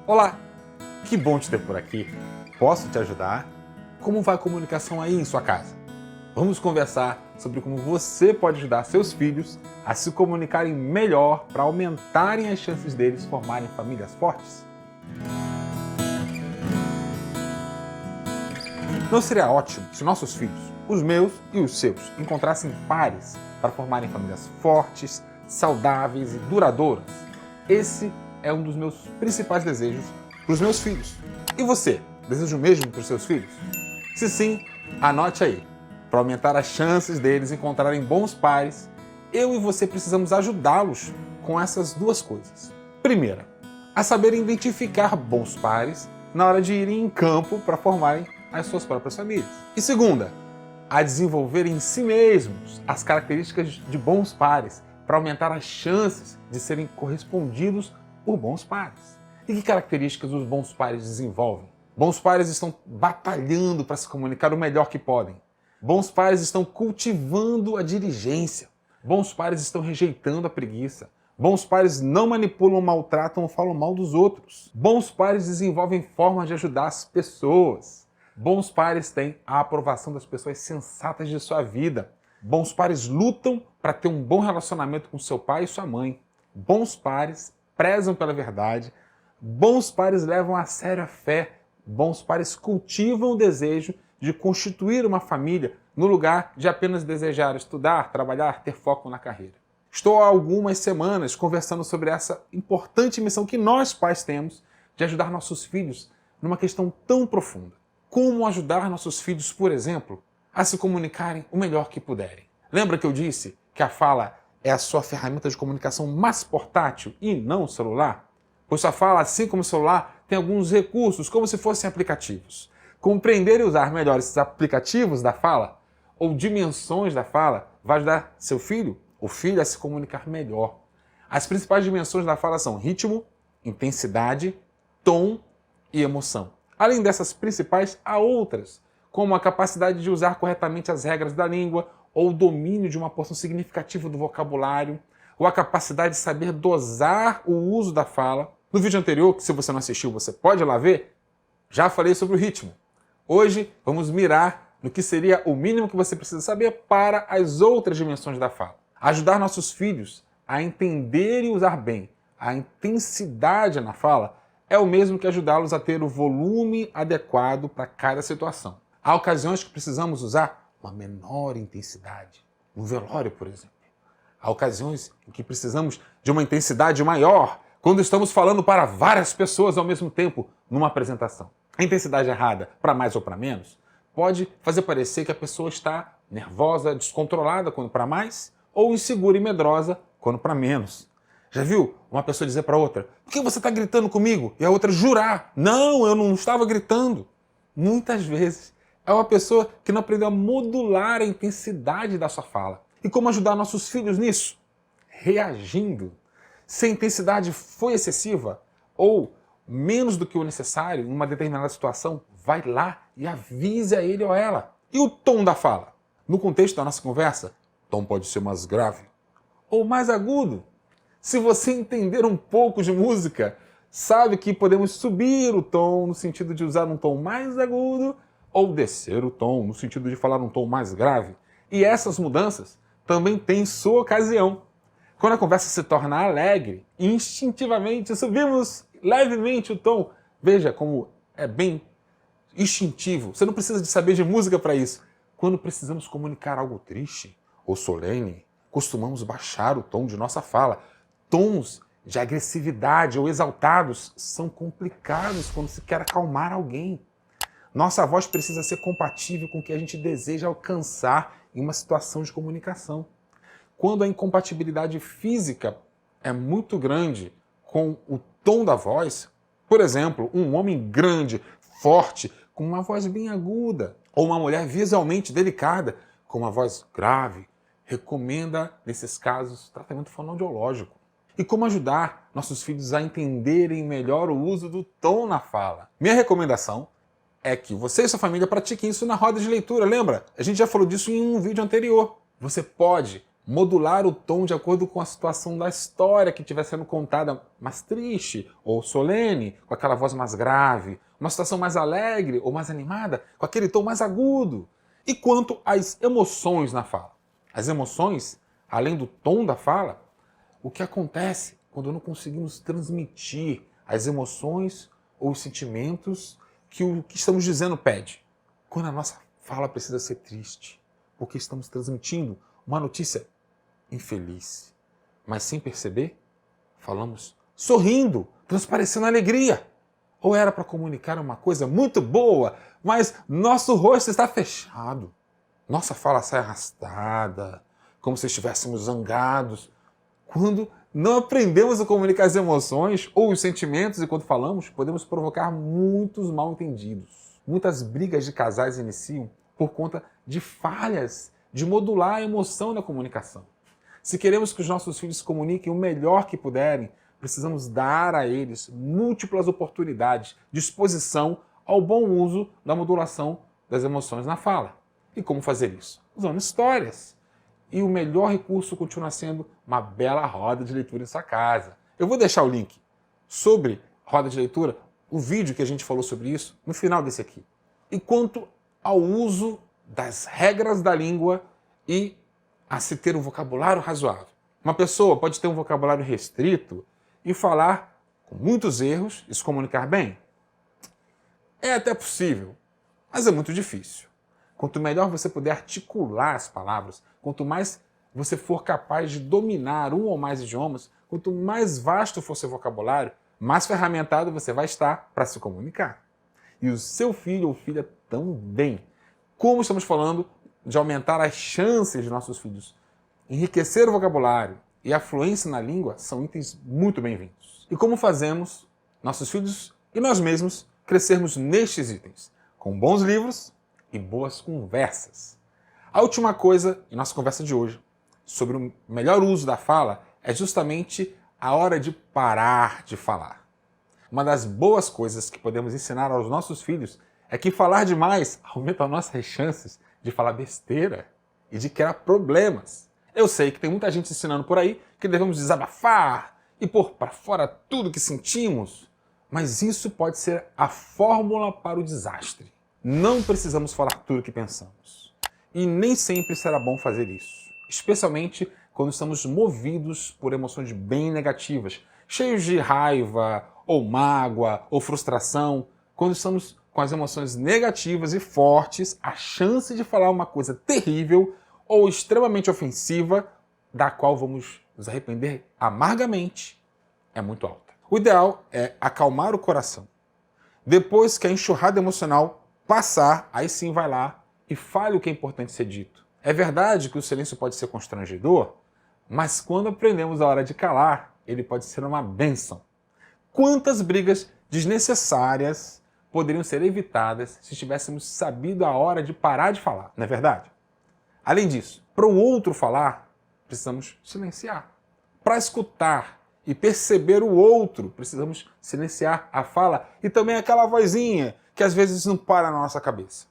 Olá, que bom te ter por aqui. Posso te ajudar? Como vai a comunicação aí em sua casa? Vamos conversar sobre como você pode ajudar seus filhos a se comunicarem melhor para aumentarem as chances deles formarem famílias fortes? Não seria ótimo se nossos filhos, os meus e os seus, encontrassem pares para formarem famílias fortes, saudáveis e duradouras? Esse é um dos meus principais desejos para os meus filhos. E você, deseja o mesmo para os seus filhos? Se sim, anote aí. Para aumentar as chances deles encontrarem bons pares, eu e você precisamos ajudá-los com essas duas coisas. Primeira, a saber identificar bons pares na hora de irem em campo para formarem as suas próprias famílias. E segunda, a desenvolver em si mesmos as características de bons pares para aumentar as chances de serem correspondidos por bons pares. E que características os bons pares desenvolvem? Bons pares estão batalhando para se comunicar o melhor que podem. Bons pares estão cultivando a diligência. Bons pares estão rejeitando a preguiça. Bons pares não manipulam, maltratam ou falam mal dos outros. Bons pares desenvolvem formas de ajudar as pessoas. Bons pares têm a aprovação das pessoas sensatas de sua vida. Bons pares lutam para ter um bom relacionamento com seu pai e sua mãe. Bons pares prezam pela verdade. Bons pares levam a sério a fé. Bons pares cultivam o desejo de constituir uma família no lugar de apenas desejar estudar, trabalhar, ter foco na carreira. Estou há algumas semanas conversando sobre essa importante missão que nós pais temos de ajudar nossos filhos numa questão tão profunda. Como ajudar nossos filhos, por exemplo, a se comunicarem o melhor que puderem. Lembra que eu disse que a fala é a sua ferramenta de comunicação mais portátil e não o celular? Pois a fala, assim como o celular, tem alguns recursos, como se fossem aplicativos. Compreender e usar melhor esses aplicativos da fala, ou dimensões da fala, vai ajudar seu filho ou filha a se comunicar melhor. As principais dimensões da fala são ritmo, intensidade, tom e emoção. Além dessas principais, há outras, como a capacidade de usar corretamente as regras da língua, ou o domínio de uma porção significativa do vocabulário, ou a capacidade de saber dosar o uso da fala. No vídeo anterior, que se você não assistiu, você pode ir lá ver, já falei sobre o ritmo. Hoje, vamos mirar no que seria o mínimo que você precisa saber para as outras dimensões da fala. Ajudar nossos filhos a entender e usar bem a intensidade na fala é o mesmo que ajudá-los a ter o volume adequado para cada situação. Há ocasiões que precisamos usar uma menor intensidade, no velório, por exemplo. Há ocasiões em que precisamos de uma intensidade maior, quando estamos falando para várias pessoas ao mesmo tempo numa apresentação. A intensidade errada, para mais ou para menos, pode fazer parecer que a pessoa está nervosa, descontrolada quando para mais, ou insegura e medrosa quando para menos. Já viu uma pessoa dizer para outra, por que você está gritando comigo? E a outra jurar, não, eu não estava gritando. Muitas vezes é uma pessoa que não aprendeu a modular a intensidade da sua fala. E como ajudar nossos filhos nisso? Reagindo. Se a intensidade foi excessiva ou menos do que o necessário em uma determinada situação, vai lá e avise a ele ou ela. E o tom da fala? No contexto da nossa conversa, o tom pode ser mais grave ou mais agudo. Se você entender um pouco de música, sabe que podemos subir o tom no sentido de usar um tom mais agudo ou descer o tom no sentido de falar um tom mais grave. E essas mudanças também têm sua ocasião. Quando a conversa se torna alegre, instintivamente subimos levemente o tom. Veja como é bem instintivo. Você não precisa de saber de música para isso. Quando precisamos comunicar algo triste ou solene, costumamos baixar o tom de nossa fala. Tons de agressividade ou exaltados são complicados quando se quer acalmar alguém. Nossa voz precisa ser compatível com o que a gente deseja alcançar em uma situação de comunicação. Quando a incompatibilidade física é muito grande com o tom da voz, por exemplo, um homem grande, forte, com uma voz bem aguda, ou uma mulher visualmente delicada, com uma voz grave, recomenda, nesses casos, tratamento fonoaudiológico. E como ajudar nossos filhos a entenderem melhor o uso do tom na fala? Minha recomendação é que você e sua família pratiquem isso na roda de leitura, lembra? A gente já falou disso em um vídeo anterior. Você pode modular o tom de acordo com a situação da história que estiver sendo contada, mais triste ou solene, com aquela voz mais grave, uma situação mais alegre ou mais animada, com aquele tom mais agudo. E quanto às emoções na fala? As emoções, além do tom da fala, o que acontece quando não conseguimos transmitir as emoções ou os sentimentos que o que estamos dizendo pede? Quando a nossa fala precisa ser triste, porque estamos transmitindo uma notícia infeliz, mas sem perceber, falamos sorrindo, transparecendo alegria. Ou era para comunicar uma coisa muito boa, mas nosso rosto está fechado. Nossa fala sai arrastada, como se estivéssemos zangados. Quando não aprendemos a comunicar as emoções ou os sentimentos enquanto falamos, podemos provocar muitos mal-entendidos. Muitas brigas de casais iniciam por conta de falhas de modular a emoção na comunicação. Se queremos que os nossos filhos se comuniquem o melhor que puderem, precisamos dar a eles múltiplas oportunidades de exposição ao bom uso da modulação das emoções na fala. E como fazer isso? Usando histórias. E o melhor recurso continua sendo uma bela roda de leitura em sua casa. Eu vou deixar o link sobre roda de leitura, o vídeo que a gente falou sobre isso, no final desse aqui. E quanto ao uso das regras da língua e a se ter um vocabulário razoável. Uma pessoa pode ter um vocabulário restrito e falar com muitos erros e se comunicar bem. É até possível, mas é muito difícil. Quanto melhor você puder articular as palavras, quanto mais você for capaz de dominar um ou mais idiomas, quanto mais vasto for seu vocabulário, mais ferramentado você vai estar para se comunicar. E o seu filho ou filha também. Como estamos falando de aumentar as chances de nossos filhos enriquecer o vocabulário e a fluência na língua, são itens muito bem-vindos. E como fazemos nossos filhos e nós mesmos crescermos nestes itens? Com bons livros e boas conversas. A última coisa em nossa conversa de hoje sobre o melhor uso da fala é justamente a hora de parar de falar. Uma das boas coisas que podemos ensinar aos nossos filhos é que falar demais aumenta nossas chances de falar besteira e de criar problemas. Eu sei que tem muita gente ensinando por aí que devemos desabafar e pôr para fora tudo que sentimos, mas isso pode ser a fórmula para o desastre. Não precisamos falar tudo o que pensamos. E nem sempre será bom fazer isso, especialmente quando estamos movidos por emoções bem negativas, cheios de raiva, ou mágoa, ou frustração. Quando estamos com as emoções negativas e fortes, a chance de falar uma coisa terrível ou extremamente ofensiva, da qual vamos nos arrepender amargamente, é muito alta. O ideal é acalmar o coração. Depois que a enxurrada emocional passar, aí sim vai lá e fale o que é importante ser dito. É verdade que o silêncio pode ser constrangedor, mas quando aprendemos a hora de calar, ele pode ser uma bênção. Quantas brigas desnecessárias poderiam ser evitadas se tivéssemos sabido a hora de parar de falar, não é verdade? Além disso, para o outro falar, precisamos silenciar. Para escutar e perceber o outro, precisamos silenciar a fala e também aquela vozinha que às vezes não para na nossa cabeça.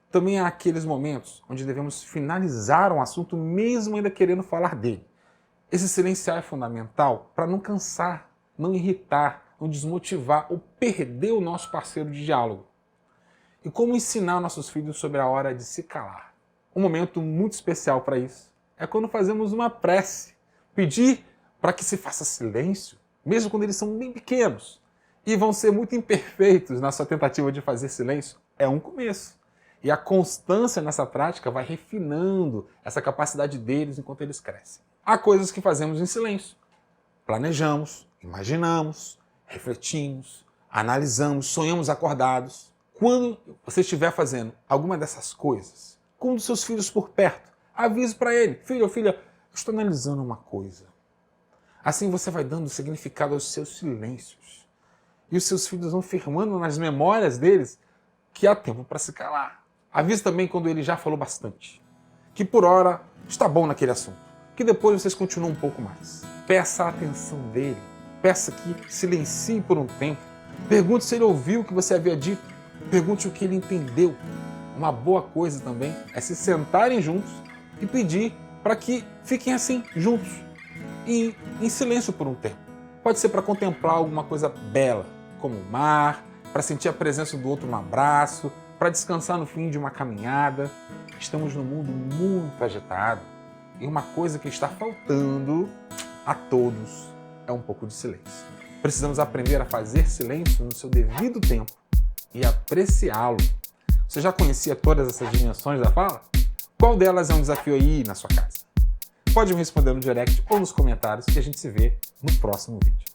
Também há aqueles momentos onde devemos finalizar um assunto mesmo ainda querendo falar dele. Esse silenciar é fundamental para não cansar, não irritar, não desmotivar ou perder o nosso parceiro de diálogo. E como ensinar nossos filhos sobre a hora de se calar? Um momento muito especial para isso é quando fazemos uma prece, pedir para que se faça silêncio, mesmo quando eles são bem pequenos, e vão ser muito imperfeitos na sua tentativa de fazer silêncio. É um começo. E a constância nessa prática vai refinando essa capacidade deles enquanto eles crescem. Há coisas que fazemos em silêncio. Planejamos, imaginamos, refletimos, analisamos, sonhamos acordados. Quando você estiver fazendo alguma dessas coisas, com um dos seus filhos por perto, avise para ele: filho ou filha, eu estou analisando uma coisa. Assim você vai dando significado aos seus silêncios. E os seus filhos vão firmando nas memórias deles que há tempo para se calar. Avise também quando ele já falou bastante, que por hora está bom naquele assunto, que depois vocês continuam um pouco mais. Peça a atenção dele, peça que silencie por um tempo, pergunte se ele ouviu o que você havia dito, pergunte o que ele entendeu. Uma boa coisa também é se sentarem juntos e pedir para que fiquem assim, juntos e em silêncio por um tempo. Pode ser para contemplar alguma coisa bela, como o mar, para sentir a presença do outro no abraço, para descansar no fim de uma caminhada. Estamos num mundo muito agitado e uma coisa que está faltando a todos é um pouco de silêncio. Precisamos aprender a fazer silêncio no seu devido tempo e apreciá-lo. Você já conhecia todas essas dimensões da fala? Qual delas é um desafio aí na sua casa? Pode me responder no direct ou nos comentários e a gente se vê no próximo vídeo.